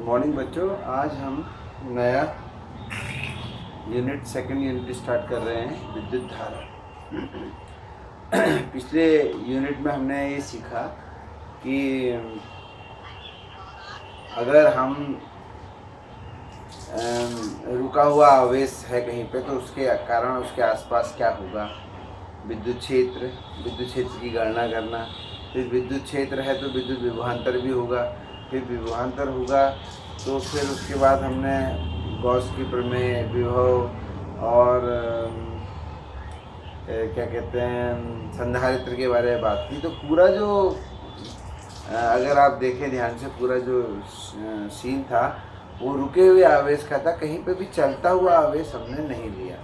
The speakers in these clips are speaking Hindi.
मॉर्निंग बच्चों, आज हम नया सेकंड यूनिट स्टार्ट कर रहे हैं, विद्युत धारा। पिछले यूनिट में हमने ये सीखा कि अगर हम रुका हुआ आवेश है कहीं पे तो उसके कारण उसके आसपास क्या होगा, विद्युत क्षेत्र की गणना करना। फिर विद्युत क्षेत्र है तो विद्युत विभवांतर भी होगा, फिर विभवांतर होगा तो फिर उसके बाद हमने गॉस की प्रमेय, विभव और क्या कहते हैं संधारित्र के बारे में बात की। तो पूरा जो अगर आप देखें ध्यान से, पूरा जो सीन था वो रुके हुए आवेश का था, कहीं पे भी चलता हुआ आवेश हमने नहीं लिया।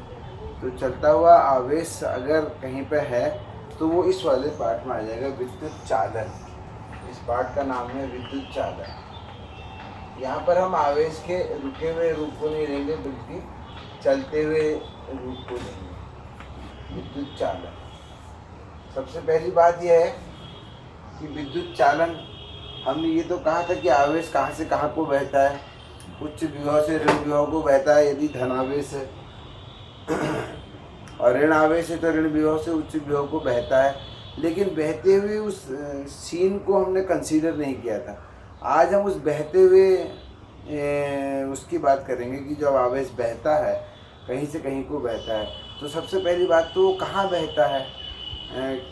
तो चलता हुआ आवेश अगर कहीं पे है तो वो इस वाले पार्ट में आ जाएगा, विद्युत चालन। इस पार्ट का नाम है विद्युत चालन। यहाँ पर हम आवेश के रुके हुए रूप को नहीं लेंगे बल्कि चलते हुए रूप को लेंगे, विद्युत चालन। सबसे पहली बात यह है कि विद्युत चालन, हमने ये तो कहा था कि आवेश कहाँ से कहाँ को बहता है, उच्च विभव से ऋण विभव को बहता है यदि धनावेश है, और ऋण आवेश है तो ऋण विभव से उच्च विभव को बहता है। लेकिन बहते हुए उस सीन को हमने कंसीडर नहीं किया था। आज हम उस बहते हुए उसकी बात करेंगे कि जब आवेश बहता है, कहीं से कहीं को बहता है, तो सबसे पहली बात तो वो कहाँ बहता है,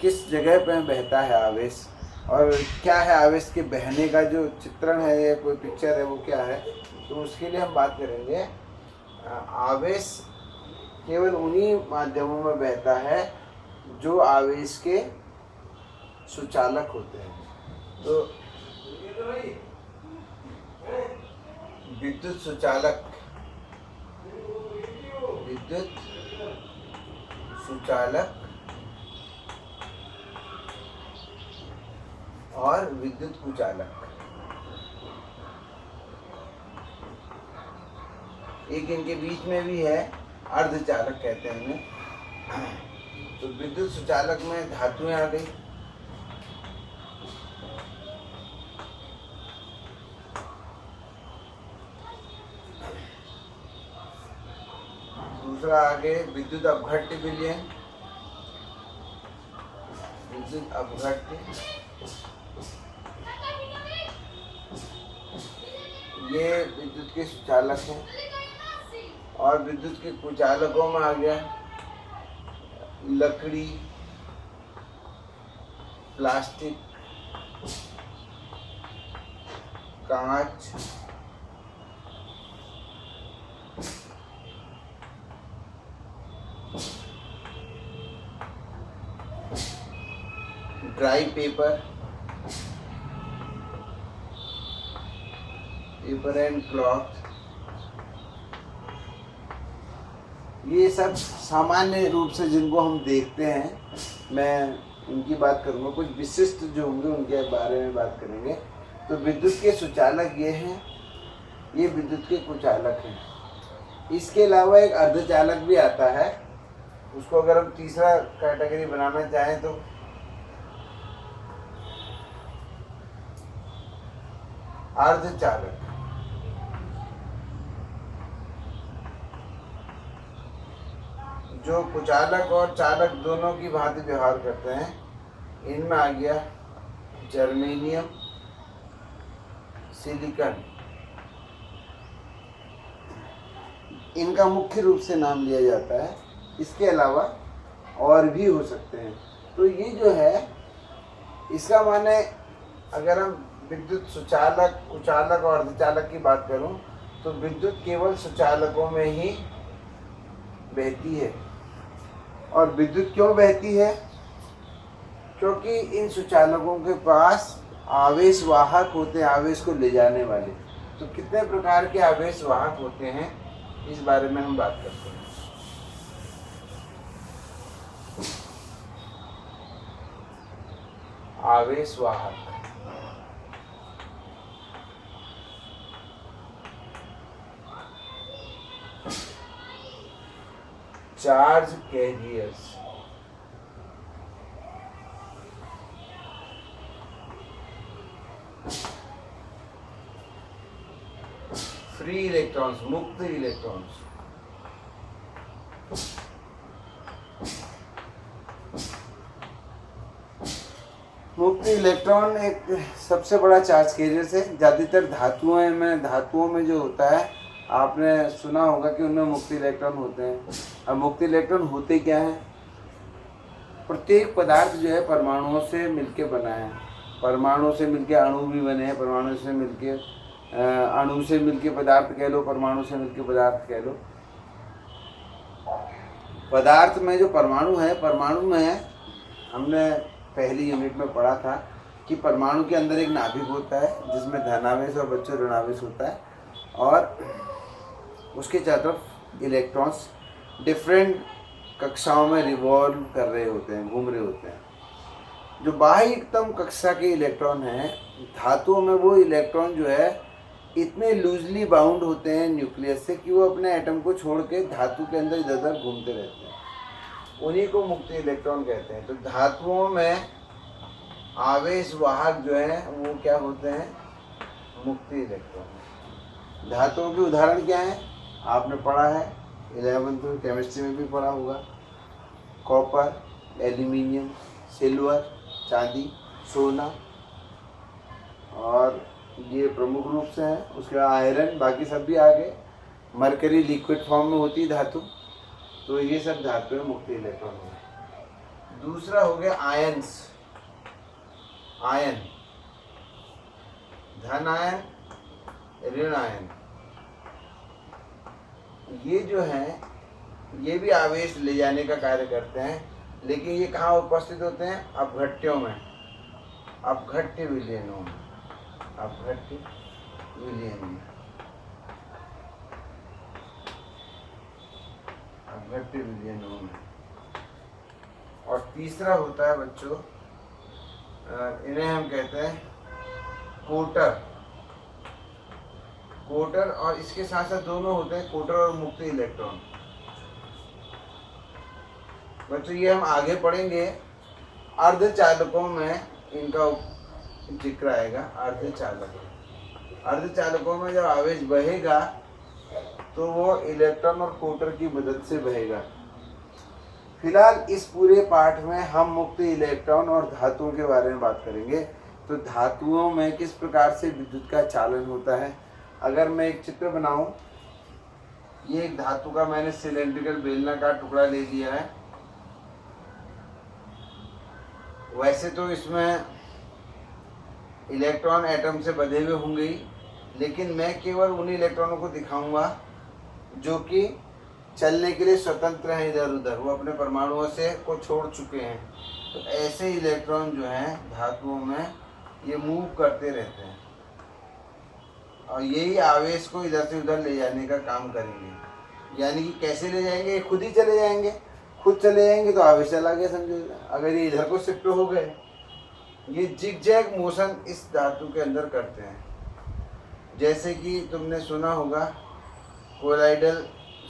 किस जगह पर बहता है आवेश, और क्या है आवेश के बहने का जो चित्रण है या कोई पिक्चर है वो क्या है। तो उसके लिए हम बात करेंगे। आवेश केवल उन्हीं माध्यमों में बहता है जो आवेश के सुचालक होते हैं। तो विद्युत सुचालक, विद्युत सुचालक और विद्युत कुचालक, एक इनके बीच में भी है, अर्धचालक कहते हैं इन्हें। तो विद्युत सुचालक में धातुएं आ गई, दूसरा आगे विद्युत अपघट्य विलयन, विद्युत अपघट्य, ये विद्युत के सुचालक हैं। और विद्युत के कुचालकों में आ गया लकड़ी, प्लास्टिक, कांच, dry paper, paper and cloth, ये सब सामान्य रूप से जिनको हम देखते हैं, मैं उनकी बात करूँगा। कुछ विशिष्ट जो होंगे उनके बारे में बात करेंगे। तो विद्युत के सुचालक ये हैं, ये विद्युत के कुचालक हैं। इसके अलावा एक अर्धचालक भी आता है, उसको अगर हम तीसरा कैटेगरी बनाना चाहें तो अर्धचालक। जो कुचालक और चालक दोनों की भांति व्यवहार करते हैं, इनमें आ गया जर्मेनियम, सिलिकॉन। इनका मुख्य रूप से नाम लिया जाता है, इसके अलावा और भी हो सकते हैं। तो ये जो है, इसका माने अगर हम विद्युत सुचालक, कुचालक और अर्धचालक की बात करूं तो विद्युत केवल सुचालकों में ही बहती है। और विद्युत क्यों बहती है? क्योंकि इन सुचालकों के पास आवेश वाहक होते हैं, आवेश को ले जाने वाले। तो कितने प्रकार के आवेश वाहक होते हैं, इस बारे में हम बात करते हैं। आवेश वाहक, चार्ज कैरियर्स, फ्री इलेक्ट्रॉन्स, मुक्त इलेक्ट्रॉन्स। मुक्त इलेक्ट्रॉन एक सबसे बड़ा चार्ज कैरियर है। ज़्यादातर धातुओं में जो होता है, आपने सुना होगा कि उनमें मुक्त इलेक्ट्रॉन होते हैं। अब मुक्त इलेक्ट्रॉन होते क्या हैं? प्रत्येक पदार्थ जो है परमाणुओं से मिलके बना है। परमाणु से मिलके अणु भी बने हैं, परमाणु से मिलके अणु से मिलके पदार्थ कह लो, परमाणु से मिलके पदार्थ कह लो। पदार्थ में जो परमाणु है, परमाणु में हमने पहली यूनिट में पढ़ा था कि परमाणु के अंदर एक नाभिक होता है जिसमें धनावेश और बच्चों ऋणावेश होता है, और उसके चारों तरफ इलेक्ट्रॉन्स डिफरेंट कक्षाओं में रिवॉल्व कर रहे होते हैं, घूम रहे होते हैं। जो बाह्यतम कक्षा के इलेक्ट्रॉन हैं, धातुओं में वो इलेक्ट्रॉन जो है इतने लूजली बाउंड होते हैं न्यूक्लियस से कि वो अपने एटम को छोड़ के धातु के अंदर इधर उधर घूमते रहते हैं। उन्हीं को मुक्त इलेक्ट्रॉन कहते हैं। तो धातुओं में आवेश वाहक जो है वो क्या होते हैं? मुक्त इलेक्ट्रॉन। धातुओं के उदाहरण क्या हैं? आपने पढ़ा है 11th केमिस्ट्री में भी पढ़ा होगा। कॉपर, एल्यूमिनियम, सिल्वर, चांदी, सोना, और ये प्रमुख रूप से हैं। उसके बाद आयरन, बाकी सब भी आ गए। मरकरी लिक्विड फॉर्म में होती है धातु। तो ये सब धातु में मुक्त इलेक्ट्रॉन है। दूसरा हो गया आयंस। आयन, धन आयन, ऋण आयन, ये जो हैं ये भी आवेश ले जाने का कार्य करते हैं, लेकिन ये कहाँ उपस्थित होते हैं? अपघट्यों में, अपघट्य विलयनों में, अपघट्य विलयन में, अपघट्य विलयनों में। और तीसरा होता है बच्चों, इन्हें हम कहते हैं कोटर। कोटर, और इसके साथ साथ दोनों होते हैं, कोटर और मुक्त इलेक्ट्रॉन। बच्चों ये हम आगे पढ़ेंगे। अर्धचालकों में इनका जिक्र आएगा। अर्धचालकों में जब आवेश बहेगा तो वो इलेक्ट्रॉन और कोटर की मदद से बहेगा। फिलहाल इस पूरे पाठ में हम मुक्त इलेक्ट्रॉन और धातुओं के बारे में बात करेंगे। तो धातुओं में किस प्रकार से विद्युत का चालन होता है। अगर मैं एक चित्र बनाऊं, ये एक धातु का मैंने सिलेंड्रिकल बेलनाकार टुकड़ा ले लिया है। वैसे तो इसमें इलेक्ट्रॉन एटम से बंधे हुए होंगे ही, लेकिन मैं केवल उन इलेक्ट्रॉनों को दिखाऊंगा जो कि चलने के लिए स्वतंत्र हैं इधर उधर, वो अपने परमाणुओं से को छोड़ चुके हैं। तो ऐसे इलेक्ट्रॉन जो हैं धातुओं में ये मूव करते रहते हैं, और यही आवेश को इधर से उधर ले जाने का काम करेंगे। यानी कि कैसे ले जाएंगे? ये खुद ही चले जाएंगे। खुद चले जाएंगे तो आवेश चला गया समझो। अगर ये इधर को शिफ्ट हो गए, ये जिगजैग मोशन इस धातु के अंदर करते हैं। जैसे कि तुमने सुना होगा कोलाइडल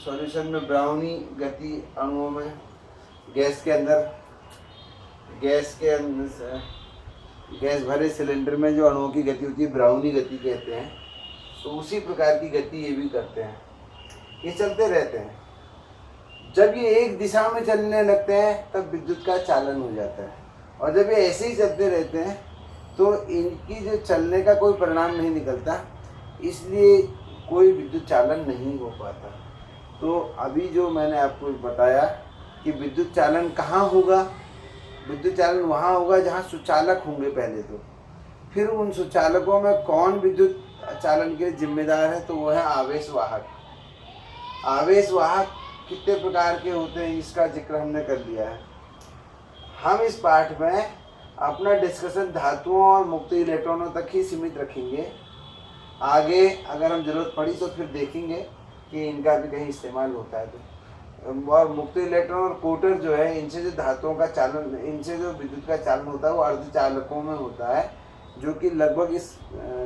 सॉल्यूशन में ब्राउनी गति अणुओं में, गैस भरे सिलेंडर में जो अणुओं की गति होती है ब्राउनी गति कहते हैं। तो उसी प्रकार की गति ये भी करते हैं। ये चलते रहते हैं। जब ये एक दिशा में चलने लगते हैं तब विद्युत का चालन हो जाता है, और जब ये ऐसे ही चलते रहते हैं तो इनकी जो चलने का कोई परिणाम नहीं निकलता, इसलिए कोई विद्युत चालन नहीं हो पाता। तो अभी जो मैंने आपको बताया कि विद्युत चालन कहाँ होगा, विद्युत चालन वहाँ होगा जहाँ सुचालक होंगे पहले तो। फिर उन सुचालकों में कौन विद्युत चालन के जिम्मेदार है? तो वो है आवेश वाहक। आवेश वाहक कितने प्रकार के होते हैं इसका जिक्र हमने कर लिया है। हम इस पाठ में अपना डिस्कशन धातुओं और मुक्त इलेक्ट्रॉनों तक ही सीमित रखेंगे। आगे अगर हम जरूरत पड़ी तो फिर देखेंगे कि इनका भी कहीं इस्तेमाल होता है तो। और मुक्त इलेक्ट्रॉन और कोटर जो है, इनसे जो धातुओं का चालन, इनसे जो विद्युत का चालन होता है वो अर्धचालकों में होता है, जो कि लगभग इस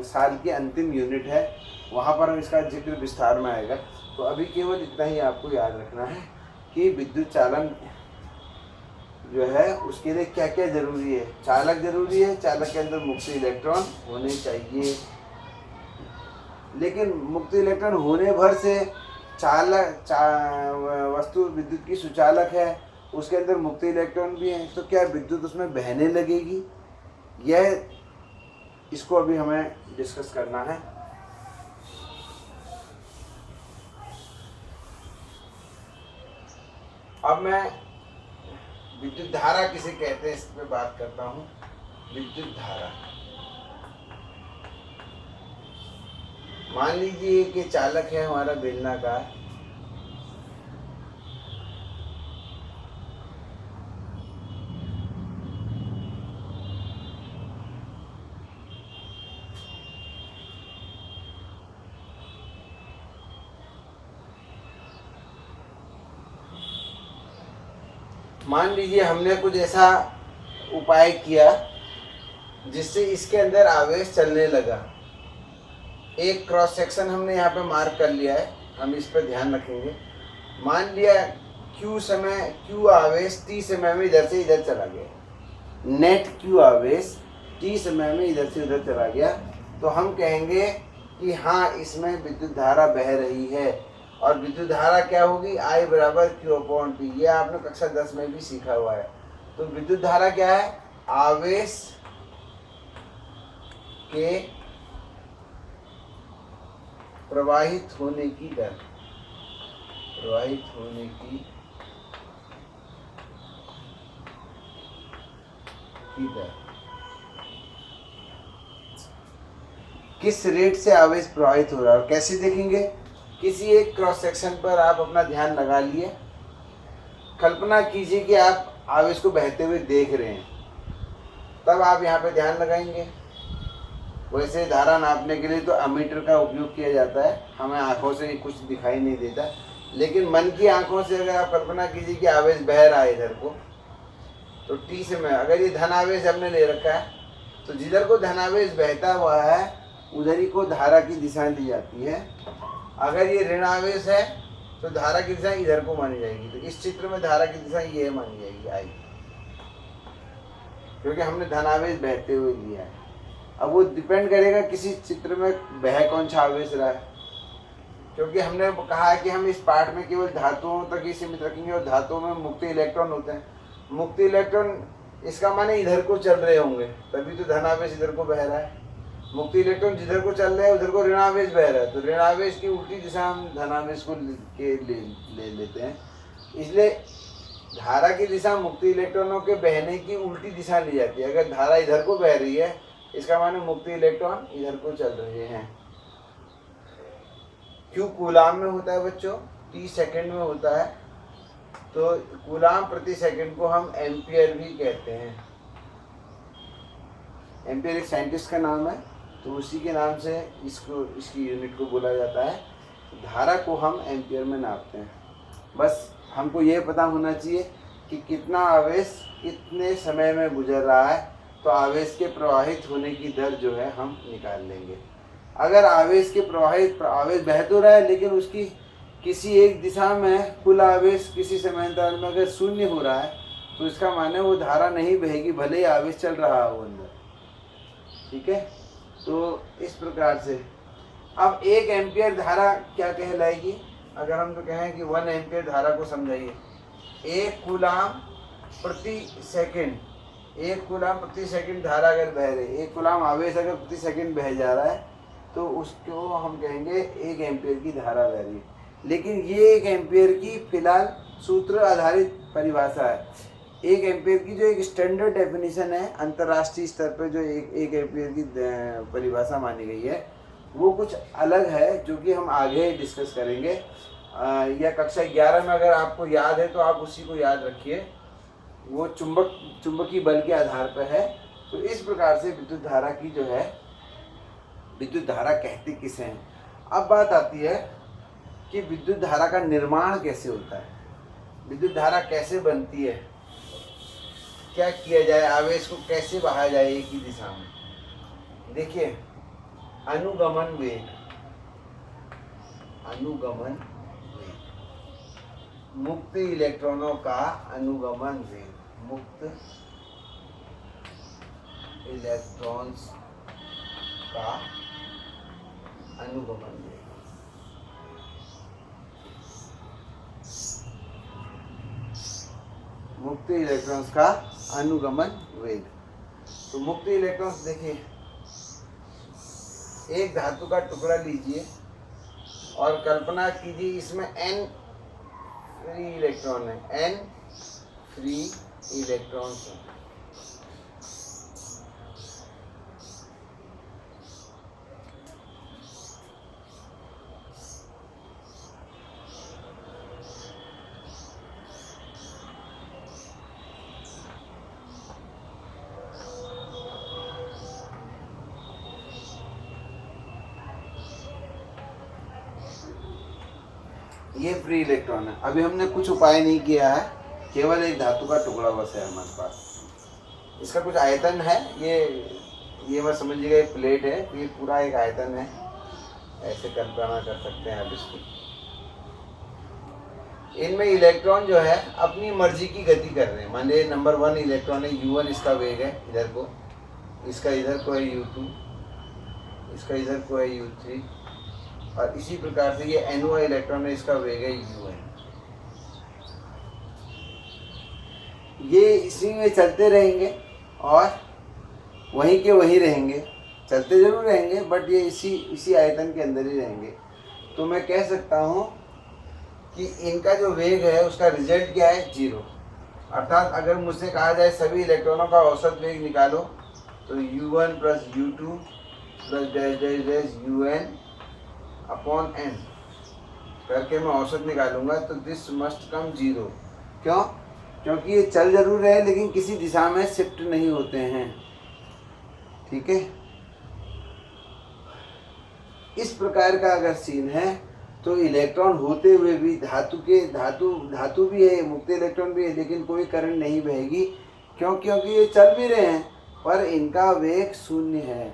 साल की अंतिम यूनिट है। वहाँ पर हम इसका जिक्र विस्तार में आएगा। तो अभी केवल इतना ही आपको याद रखना है कि विद्युत चालन जो है उसके लिए क्या क्या जरूरी है। चालक जरूरी है, चालक के अंदर मुक्त इलेक्ट्रॉन होने चाहिए। लेकिन मुक्त इलेक्ट्रॉन होने भर से वस्तु विद्युत की सुचालक है, उसके अंदर मुक्त इलेक्ट्रॉन भी है, तो क्या विद्युत उसमें बहने लगेगी? यह इसको अभी हमें डिस्कस करना है। अब मैं विद्युत धारा किसे कहते हैं इस पे बात करता हूँ। विद्युत धारा, मान लीजिए कि चालक है हमारा बेलनाकार, मान लीजिए हमने कुछ ऐसा उपाय किया जिससे इसके अंदर आवेश चलने लगा। एक क्रॉस सेक्शन हमने यहाँ पे मार्क कर लिया है, हम इस पर ध्यान रखेंगे। मान लिया Q आवेश T समय में इधर से इधर चला गया, नेट Q आवेश T समय में इधर से उधर चला गया, तो हम कहेंगे कि हाँ इसमें विद्युत धारा बह रही है। और विद्युत धारा क्या होगी? I बराबर Q/T। ये आपने कक्षा 10 में भी सीखा हुआ है। तो विद्युत धारा क्या है? आवेश के प्रवाहित होने की दर, प्रवाहित होने की दर, किस रेट से आवेश प्रवाहित हो रहा है। और कैसे देखेंगे? किसी एक क्रॉस सेक्शन पर आप अपना ध्यान लगा लिए, कल्पना कीजिए कि आप आवेश को बहते हुए देख रहे हैं, तब आप यहाँ पे ध्यान लगाएंगे। वैसे धारा नापने के लिए तो अमीटर का उपयोग किया जाता है, हमें आंखों से कुछ दिखाई नहीं देता, लेकिन मन की आंखों से अगर आप कल्पना कीजिए कि आवेश बह रहा है इधर को, तो टी से में अगर ये धनावेश हमने ले रखा है, तो जिधर को धनावेश बहता हुआ है उधर ही को धारा की दिशा ली जाती है। अगर ये ऋणावेश है तो धारा की दिशा इधर को मानी जाएगी। तो इस चित्र में धारा की दिशा ये मानी जाएगी आई, क्योंकि हमने धनावेश बहते हुए लिया है। अब वो डिपेंड करेगा किसी चित्र में बह कौन सा आवेश रहा है, क्योंकि हमने कहा है कि हम इस पाठ में केवल धातुओं तक ही सीमित रखेंगे और धातुओं में मुक्त इलेक्ट्रॉन होते हैं। मुक्त इलेक्ट्रॉन इसका माने इधर को चल रहे होंगे, तभी तो धनावेश इधर को बह रहा है। मुक्त इलेक्ट्रॉन जिधर को चल रहे हैं उधर को ऋणावेश बह रहा है, तो ऋणावेश की उल्टी दिशा हम धनावेश को ले लेते हैं। इसलिए धारा की दिशा मुक्त इलेक्ट्रॉनों के बहने की उल्टी दिशा ली जाती है। अगर धारा इधर को बह रही है, इसका माने मुक्त इलेक्ट्रॉन इधर को चल रहे हैं। Q कूलाम में होता है बच्चों, T सेकंड में होता है, तो कूलाम प्रति सेकंड को हम एम्पियर भी कहते हैं। एम्पियर एक साइंटिस्ट का नाम है, तो उसी के नाम से इसकी यूनिट को बोला जाता है। धारा को हम एम्पियर में नापते हैं। बस हमको ये पता होना चाहिए कि कितना आवेश कितने समय में गुजर रहा है, तो आवेश के प्रवाहित होने की दर जो है हम निकाल लेंगे। अगर आवेश बह तो रहा है, लेकिन उसकी किसी एक दिशा में कुल आवेश किसी समयांतराल में अगर शून्य हो रहा है, तो इसका माने वो धारा नहीं बहेगी, भले ही आवेश चल रहा हो अंदर। ठीक है, तो इस प्रकार से अब 1 एम्पियर धारा क्या कहलाएगी? अगर हम तो कहें कि 1 एम्पियर धारा को समझाइए, 1 कूलाम प्रति सेकंड, 1 कूलाम प्रति सेकंड धारा अगर बह रही है, 1 कूलाम आवेश अगर प्रति सेकंड बह जा रहा है, तो उसको हम कहेंगे 1 एम्पियर की धारा बह रही है। लेकिन ये 1 एम्पियर की फिलहाल सूत्र आधारित परिभाषा है। 1 एम्पियर की जो एक स्टैंडर्ड डेफिनेशन है अंतर्राष्ट्रीय स्तर पर, जो एक एम्पियर की परिभाषा मानी गई है, वो कुछ अलग है, जो कि हम आगे डिस्कस करेंगे। या कक्षा 11 में अगर आपको याद है तो आप उसी को याद रखिए, वो चुंबकीय बल के आधार पर है। तो इस प्रकार से विद्युत धारा की जो है, विद्युत धारा कहते किसे हैं। अब बात आती है कि विद्युत धारा का निर्माण कैसे होता है, विद्युत धारा कैसे बनती है, क्या किया जाए, आवेश को कैसे बहाया जाए एक ही दिशा में। देखिए, अनुगमन वेग, मुक्त इलेक्ट्रॉनों का अनुगमन वेग, मुक्त इलेक्ट्रॉन्स का अनुगमन वेग। मुक्त इलेक्ट्रॉन्स का अनुगमन वेग। तो मुक्त इलेक्ट्रॉन्स देखिए, एक धातु का टुकड़ा लीजिए और कल्पना कीजिए इसमें n फ्री इलेक्ट्रॉन है, n फ्री इलेक्ट्रॉन्स हैं। ये फ्री इलेक्ट्रॉन है। अभी हमने कुछ उपाय नहीं किया है, केवल एक धातु का टुकड़ा बस है हमारे पास। इसका कुछ आयतन है, ये बस समझिएगा एक प्लेट है, ये पूरा एक आयतन है, ऐसे कल्पना कर सकते हैं आप इसको। इनमें इलेक्ट्रॉन जो है अपनी मर्जी की गति कर रहे हैं। मान लीजिए नंबर 1 इलेक्ट्रॉन है, U1 इसका वेग है, इधर को, इसका इधर को है U2, इसका इधर को है U3, और इसी प्रकार से ये N1 इलेक्ट्रॉन है, इसका वेग है UN। ये इसी में चलते रहेंगे और वहीं के वहीं रहेंगे, चलते जरूर रहेंगे बट ये इसी आयतन के अंदर ही रहेंगे। तो मैं कह सकता हूँ कि इनका जो वेग है उसका रिजल्ट क्या है, 0। अर्थात अगर मुझसे कहा जाए सभी इलेक्ट्रॉनों का औसत वेग निकालो, तो U1 plus U2 plus dash dash dash UN upon n करके मैं औसत निकालूंगा, तो दिस मस्ट कम 0। क्यों? क्योंकि ये चल जरूर रहे लेकिन किसी दिशा में शिफ्ट नहीं होते हैं। ठीक है, इस प्रकार का अगर सीन है तो इलेक्ट्रॉन होते हुए भी धातु भी है, मुक्त इलेक्ट्रॉन भी है, लेकिन कोई करंट नहीं बहेगी। क्यों? क्योंकि ये चल भी रहे हैं पर इनका वेग 0 है,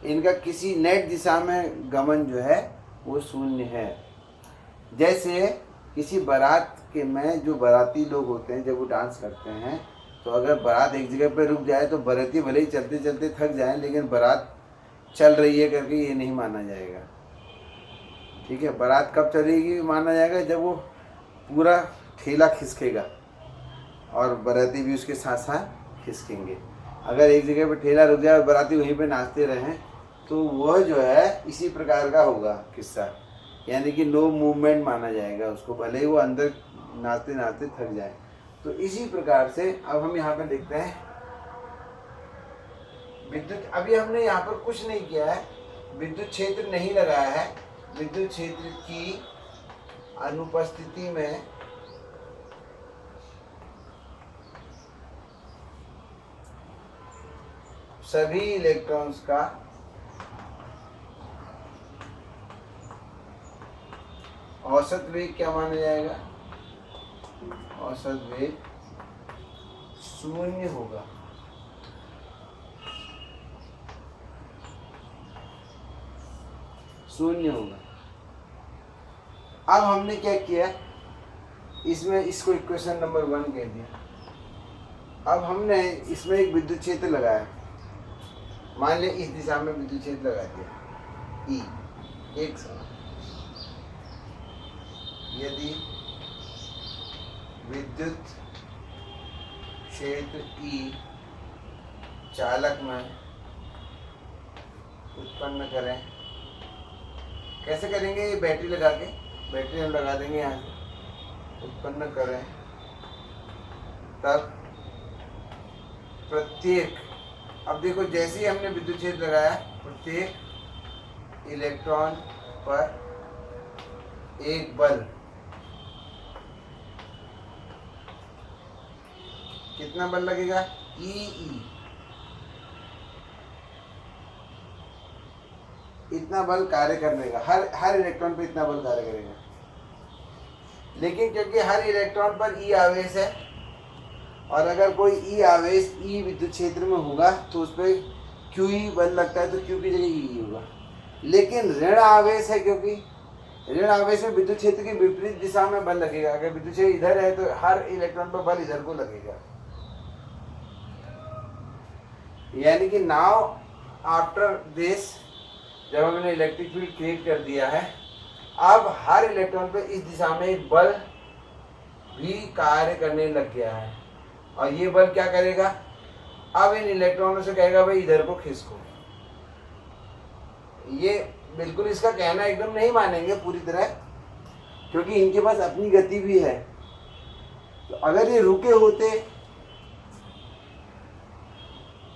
इनका किसी नेट दिशा में गमन जो है वो 0 है। जैसे किसी बारात के में जो बाराती लोग होते हैं, जब वो डांस करते हैं, तो अगर बारात एक जगह पे रुक जाए तो बाराती भले ही चलते चलते थक जाए, लेकिन बारात चल रही है करके ये नहीं माना जाएगा। ठीक है, बारात कब चलेगी माना जाएगा, जब वो पूरा ठेला खिसकेगा और बाराती भी उसके साथ साथ खिसकेंगे। अगर एक जगह पे ठेला रुक जाए और बाराती वहीं पे नाचते रहें तो वह जो है इसी प्रकार का होगा किस्सा, यानी कि नो मूवमेंट माना जाएगा उसको, भले ही वो अंदर नाचते नाचते थक जाए। तो इसी प्रकार से अब हम यहाँ पे देखते हैं विद्युत। अभी हमने यहाँ पर कुछ नहीं किया है, विद्युत क्षेत्र नहीं लगाया है। विद्युत क्षेत्र की अनुपस्थिति में सभी इलेक्ट्रॉन्स का औसत वेग क्या माना जाएगा, औसत वेग 0 होगा। अब हमने क्या किया, इसमें इसको इक्वेशन नंबर 1 कह दिया। अब हमने इसमें एक विद्युत क्षेत्र लगाया, मान लिया इस दिशा में विद्युत क्षेत्र लगा दिया E एक समय। यदि विद्युत क्षेत्र E चालक में उत्पन्न करें, कैसे करेंगे, ये बैटरी लगा के, बैटरी हम लगा देंगे यहाँ से, उत्पन्न करें, तब प्रत्येक, अब देखो जैसे ही हमने विद्युत क्षेत्र लगाया, प्रत्येक इलेक्ट्रॉन पर एक बल, कितना बल लगेगा, ई, इतना बल कार्य करने का, हर इलेक्ट्रॉन पे इतना बल कार्य करेगा। लेकिन क्योंकि हर इलेक्ट्रॉन पर ई आवेश है, और अगर कोई ई आवेश ई विद्युत क्षेत्र में होगा तो उस पर क्यू ई बल लगता है, तो क्यू की जगह ई होगा। लेकिन ऋण आवेश है, क्योंकि ऋण आवेश में विद्युत क्षेत्र की विपरीत दिशा में बल लगेगा। अगर विद्युत क्षेत्र इधर है तो हर इलेक्ट्रॉन पर बल इधर को लगेगा। यानी कि नाउ आफ्टर दिस जब हमने इलेक्ट्रिक फील्ड क्रिएट कर दिया है, अब हर इलेक्ट्रॉन पे इस दिशा में एक बल भी कार्य करने लग गया है। और ये बल क्या करेगा, अब इन इलेक्ट्रॉनों से कहेगा भाई इधर को खिसको। ये बिल्कुल इसका कहना एकदम नहीं मानेंगे पूरी तरह, क्योंकि इनके पास अपनी गति भी है। तो अगर ये रुके होते,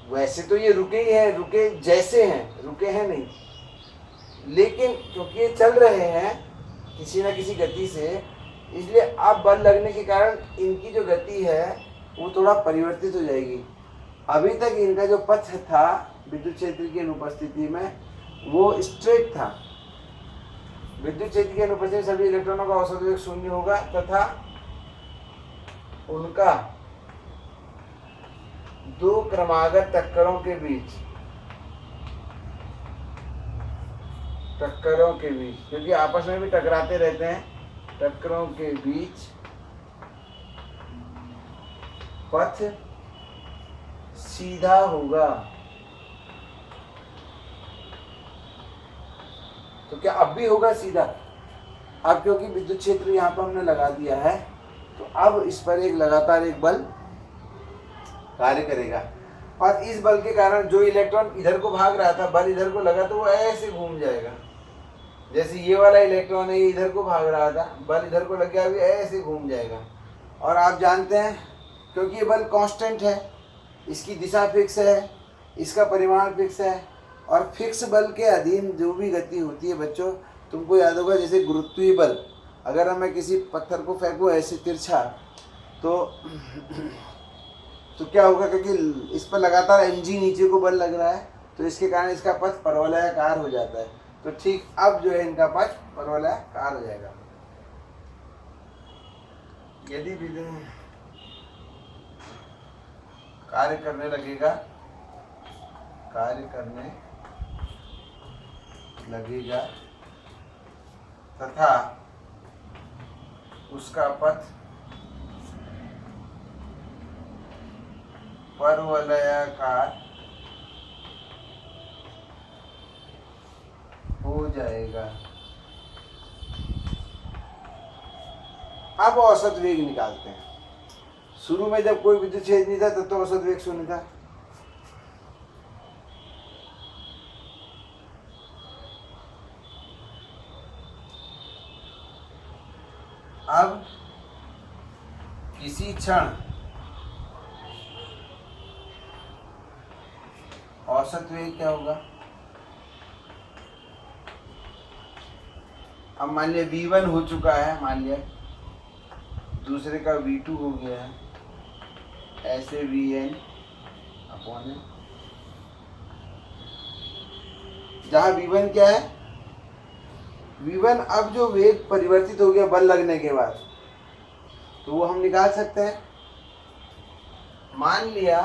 वैसे तो ये रुके ही हैं, रुके जैसे हैं, रुके हैं नहीं, लेकिन क्योंकि ये चल रहे हैं किसी न किसी गति से, इसलिए अब बल लगने के कारण इनकी जो गति है वो थोड़ा परिवर्तित हो जाएगी। अभी तक इनका जो पथ था विद्युत क्षेत्र की अनुपस्थिति में वो स्ट्रेट था। विद्युत क्षेत्र की अनुपस्थिति में सभी इलेक्ट्रॉनों का औसत वेग 0 होगा तथा उनका दो क्रमागत टक्करों के बीच, क्योंकि आपस में भी टकराते रहते हैं, टक्करों के बीच पथ सीधा होगा। तो क्या अब भी होगा सीधा? अब क्योंकि विद्युत क्षेत्र यहाँ पर हमने लगा दिया है, तो अब इस पर एक लगातार एक बल कार्य करेगा, और इस बल के कारण जो इलेक्ट्रॉन इधर को भाग रहा था, बल इधर को लगा तो वो ऐसे घूम जाएगा। जैसे ये वाला इलेक्ट्रॉन है, ये इधर को भाग रहा था, बल इधर को लग गया, अभी ऐसे घूम जाएगा। और आप जानते हैं क्योंकि ये बल कांस्टेंट है, इसकी दिशा फिक्स है, इसका परिमाण फिक्स है, और फिक्स बल के अधीन जो भी गति होती है बच्चों, तुमको याद होगा जैसे गुरुत्वीय बल, अगर मैं किसी पत्थर को फेंकूँ ऐसे तिरछा, तो क्या होगा, क्योंकि इस पर लगातार mg नीचे को बल लग रहा है, तो इसके कारण इसका पथ परवलयाकार हो जाता है। तो ठीक अब जो है इनका पथ परवलयाकार हो जाएगा। यदि विद्युत कार्य करने लगेगा तथा उसका पथ परवलयाकार हो जाएगा। अब औसत वेग निकालते हैं। शुरू में जब कोई विद्युत क्षेत्र नहीं था तब तो औसत वेग 0 था। अब किसी क्षण औसत वेग क्या होगा? अब मान लिया v1 हो चुका है, मान लिया दूसरे का v2 हो गया है, ऐसे vn अपॉन है, जहां v1 क्या है, v1 अब जो वेग परिवर्तित हो गया बल लगने के बाद, तो वो हम निकाल सकते हैं। मान लिया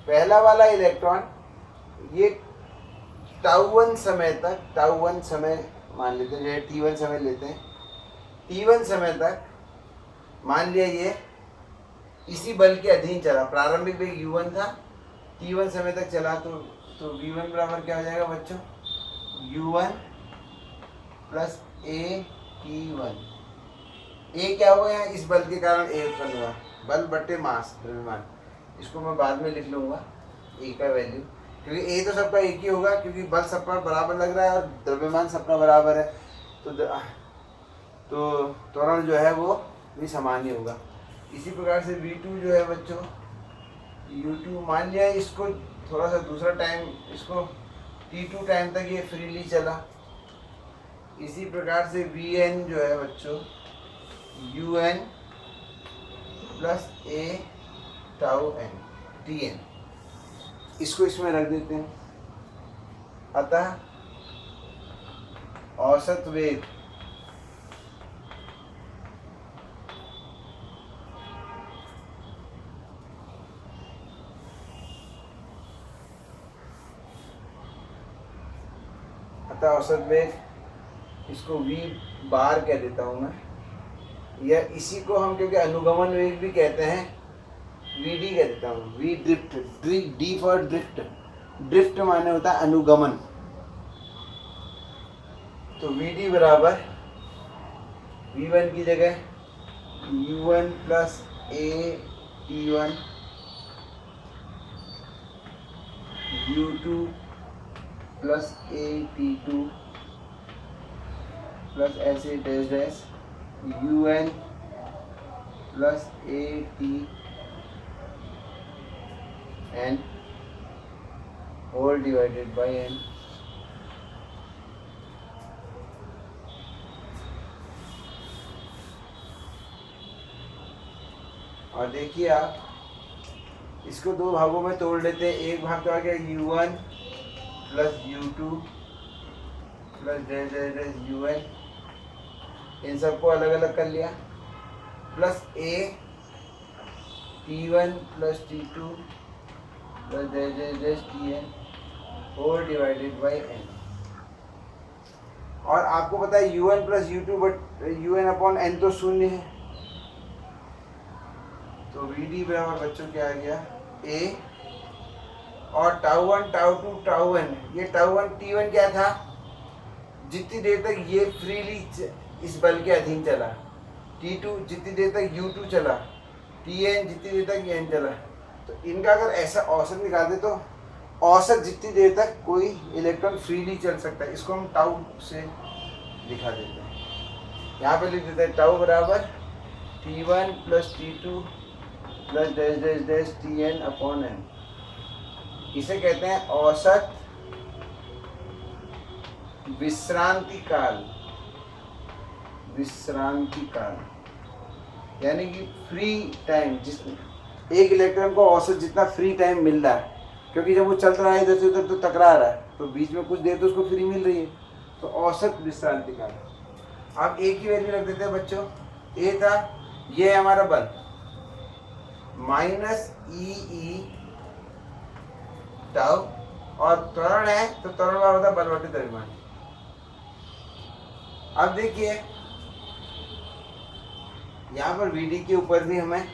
पहला वाला इलेक्ट्रॉन ये τ1 समय तक, τ1 समय मान लेते हैं, t1 समय लेते हैं, t1 समय तक मान लिया ये इसी बल के अधीन चला, प्रारंभिक वेग u1 था, t1 समय तक चला, तो v1 बराबर क्या हो जाएगा बच्चों, u1 plus a t1। a क्या हुआ है, इस बल के कारण a उत्पन्न हुआ, बल बट्टे मास द्रव्यमान, इसको मैं बाद में लिख लूँगा a का वैल्यू, क्योंकि a तो सबका एक ही होगा, क्योंकि बल सब पर बराबर लग रहा है और द्रव्यमान सबका बराबर है, तो त्वरण जो है वो भी समान ही होगा। इसी प्रकार से v2 जो है बच्चों, u2 मान लिया इसको थोड़ा सा दूसरा टाइम, इसको t2 टाइम तक ये फ्रीली चला। इसी प्रकार से vn जो है बच्चों un plus a tau n tn, इसको इसमें रख देते हैं। अतः औसत वेग इसको v बार कह देता हूँ मैं, या इसी को हम क्योंकि अनुगमन वेग भी कहते हैं, वी डी कह देता हूँ, V drift, D for drift. Drift माने होता है अनुगमन। तो वी डी बराबर V1 की जगह U1 plus a T1 U2 plus a T2 plus ऐसे dash dash UN plus a T N whole divided by N. और देखिए आप इसको दो भागों में तोड़ लेते हैं। एक भाग तो आ गया U1 plus U2 plus dash dash dash UN, इन सबको अलग अलग कर लिया, plus a T1 plus T2 plus dash dash dash Tn whole divided by n। और आपको पता है U1 plus U2 but UN upon n तो शून्य है, तो VD बराबर बच्चों क्या आ गया A और टाउ1 टाउ2 टाउ1। ये टाउ1 T1 क्या था, जितनी देर तक ये फ्रीली इस बल के अधीन चला, T2 जितनी देर तक U2 चला, Tn जितनी देर तक n चला। तो इनका अगर ऐसा औसत निकालते तो औसत जितनी देर तक कोई इलेक्ट्रॉन फ्रीली चल सकता है, इसको हम टाउ से दिखा देते हैं। यहाँ पे लिख देते हैं टाउ बराबर T1 plus T2 plus dash dash dash Tn upon n। इसे कहते हैं औसत विश्रांति काल। विश्रांति काल यानी कि फ्री टाइम, जिस एक इलेक्ट्रॉन को औसत जितना फ्री टाइम मिल रहा है, क्योंकि जब वो चल रहा है इधर से उधर तो टकरा रहा है, तो बीच में कुछ देर तो उसको फ्री मिल रही है, तो औसत विश्रांति काल। अब ए की वैल्यू रख देते हैं बच्चों। ए था, ये है हमारा बल माइनस ई टाउ, और त्वरण है तो त्वरण का होता है बल बटे द्रव्यमान। अब देखिए यहाँ पर वी डी के ऊपर भी हमें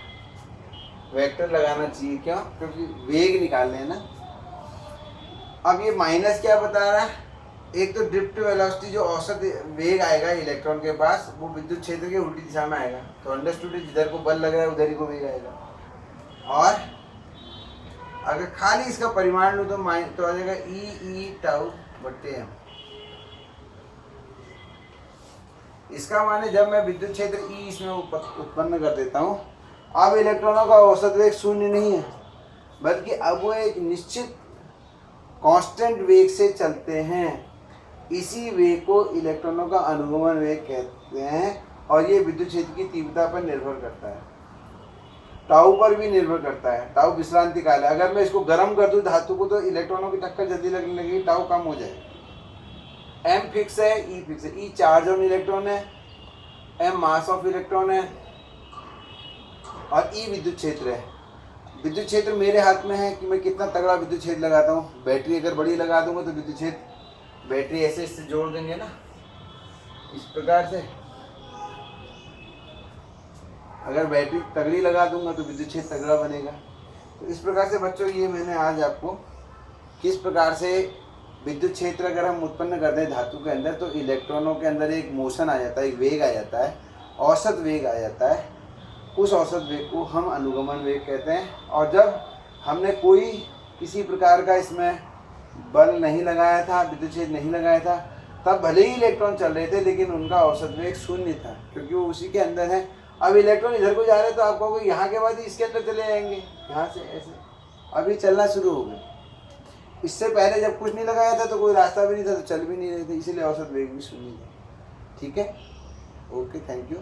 वेक्टर लगाना चाहिए, क्यों? क्योंकि वेग निकालने हैं ना। अब ये माइनस क्या बता रहा है, एक तो ड्रिफ्ट वेलोसिटी जो औसत वेग आएगा इलेक्ट्रॉन के पास वो विद्युत क्षेत्र के उल्टी दिशा में आएगा, तो अंडरस्टूड जिधर को बल लग रहा है उधर ही को वेग आएगा। और अगर खाली इसका परिमाण लूँ तो आ जाएगा ई टाउ बट्टे एम। इसका माने जब मैं विद्युत क्षेत्र ई इसमें उत्पन्न कर देता हूँ, अब इलेक्ट्रॉनों का औसत वेग शून्य नहीं है, बल्कि अब वो एक निश्चित कांस्टेंट वेग से चलते हैं। इसी वेग को इलेक्ट्रॉनों का अनुगमन वेग कहते हैं, और ये विद्युत क्षेत्र की तीव्रता पर निर्भर करता है, टाउ पर भी निर्भर करता है। टाउ विश्रांति काल है। अगर मैं इसको गर्म कर दूं धातु को तो इलेक्ट्रॉनों की टक्कर जल्दी लगने लगेगी, टाउ कम हो जाएगा। एम फिक्स है, ई फिक्स है। ई चार्ज ऑन इलेक्ट्रॉन है, एम मास ऑफ इलेक्ट्रॉन है, और ई विद्युत क्षेत्र है। विद्युत क्षेत्र मेरे हाथ में है कि मैं कितना तगड़ा विद्युत क्षेत्र लगाता हूँ। बैटरी अगर बड़ी लगा दूंगा तो विद्युत क्षेत्र, बैटरी ऐसे इससे जोड़ देंगे ना इस प्रकार से, अगर बैटरी तगड़ी लगा दूंगा तो विद्युत क्षेत्र तगड़ा बनेगा। तो इस प्रकार से बच्चों ये मैंने आज आपको किस प्रकार से विद्युत क्षेत्र अगर हम उत्पन्न कर दें धातु के अंदर तो इलेक्ट्रॉनों के अंदर एक मोशन आ जाता है, एक वेग आ जाता है, औसत वेग आ जाता है। उस औसत वेग को हम अनुगमन वेग कहते हैं। और जब हमने कोई किसी प्रकार का इसमें बल नहीं लगाया था, विद्युत क्षेत्र नहीं लगाया था, तब भले ही इलेक्ट्रॉन चल रहे थे लेकिन उनका औसत वेग शून्य था, क्योंकि वो उसी के अंदर है। अब इलेक्ट्रॉन इधर को जा रहे हैं तो आप कहोगे यहाँ के बाद ही इसके अंदर चले जाएंगे, यहाँ से ऐसे अभी चलना शुरू हो गए। इससे पहले जब कुछ नहीं लगाया था तो कोई रास्ता भी नहीं था, तो चल भी नहीं रहे थे, इसीलिए औसत वेग भी शून्य था। ठीक है, ओके, थैंक यू।